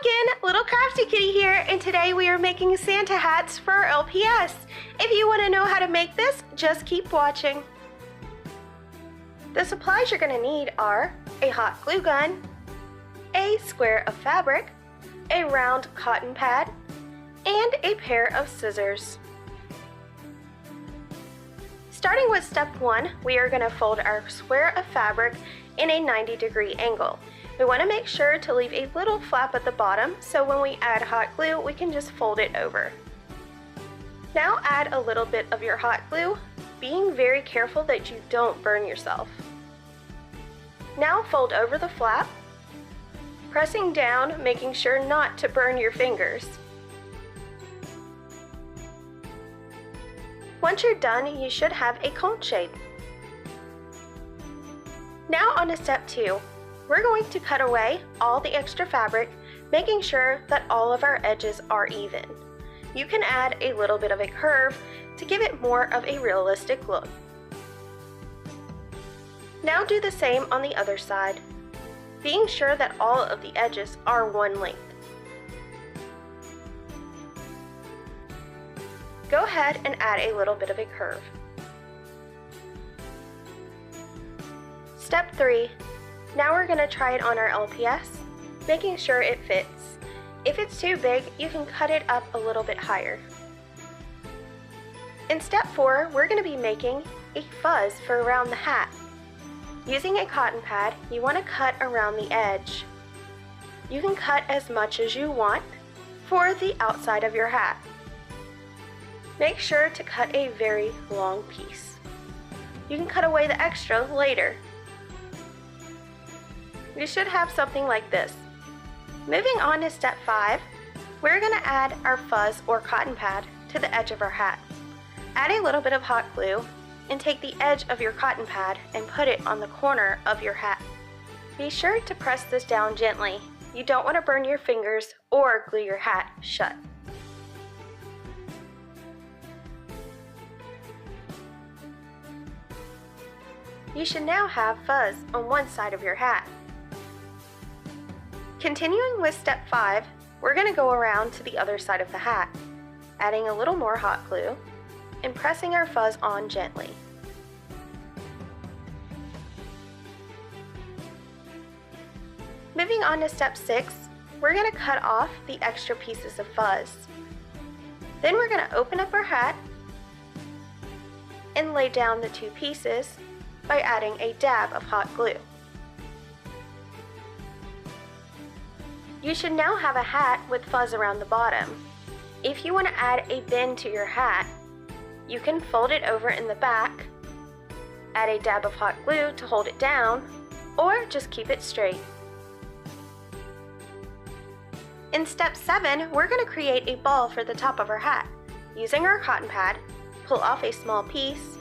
again, Little Crafty Kitty here, and today we are making Santa hats for our LPS. If you want to know how to make this, just keep watching. The supplies you're going to need are a hot glue gun, a square of fabric, a round cotton pad, and a pair of scissors. Starting with step 1, we are going to fold our square of fabric in a 90-degree angle. We want to make sure to leave a little flap at the bottom so when we add hot glue, we can just fold it over. Now add a little bit of your hot glue, being very careful that you don't burn yourself. Now fold over the flap, pressing down, making sure not to burn your fingers. Once you're done, you should have a cone shape. Now on to step 2. We're going to cut away all the extra fabric, making sure that all of our edges are even. You can add a little bit of a curve to give it more of a realistic look. Now do the same on the other side, being sure that all of the edges are one length. Go ahead and add a little bit of a curve. Step 3. Now we're going to try it on our LPS, making sure it fits. If it's too big, you can cut it up a little bit higher. In step 4, we're going to be making a fuzz for around the hat. Using a cotton pad, you want to cut around the edge. You can cut as much as you want for the outside of your hat. Make sure to cut a very long piece. You can cut away the extra later. You should have something like this. Moving on to step 5, we're going to add our fuzz or cotton pad to the edge of our hat. Add a little bit of hot glue and take the edge of your cotton pad and put it on the corner of your hat. Be sure to press this down gently. You don't want to burn your fingers or glue your hat shut. You should now have fuzz on one side of your hat. Continuing with step 5, we're going to go around to the other side of the hat, adding a little more hot glue and pressing our fuzz on gently. Moving on to step 6, we're going to cut off the extra pieces of fuzz. Then we're going to open up our hat and lay down the two pieces by adding a dab of hot glue. You should now have a hat with fuzz around the bottom. If you want to add a bend to your hat, you can fold it over in the back, add a dab of hot glue to hold it down, or just keep it straight. In step 7, we're going to create a ball for the top of our hat. Using our cotton pad, pull off a small piece,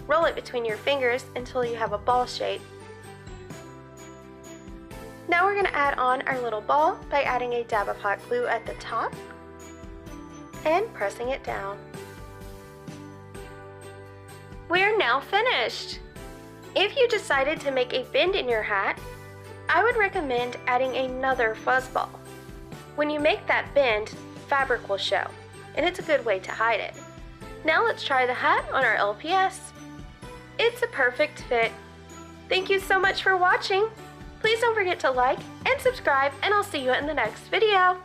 roll it between your fingers until you have a ball shape. Now we're going to add on our little ball by adding a dab of hot glue at the top and pressing it down. We are now finished! If you decided to make a bend in your hat, I would recommend adding another fuzz ball. When you make that bend, fabric will show, and it's a good way to hide it. Now let's try the hat on our LPS. It's a perfect fit. Thank you so much for watching. Please don't forget to like and subscribe, and I'll see you in the next video.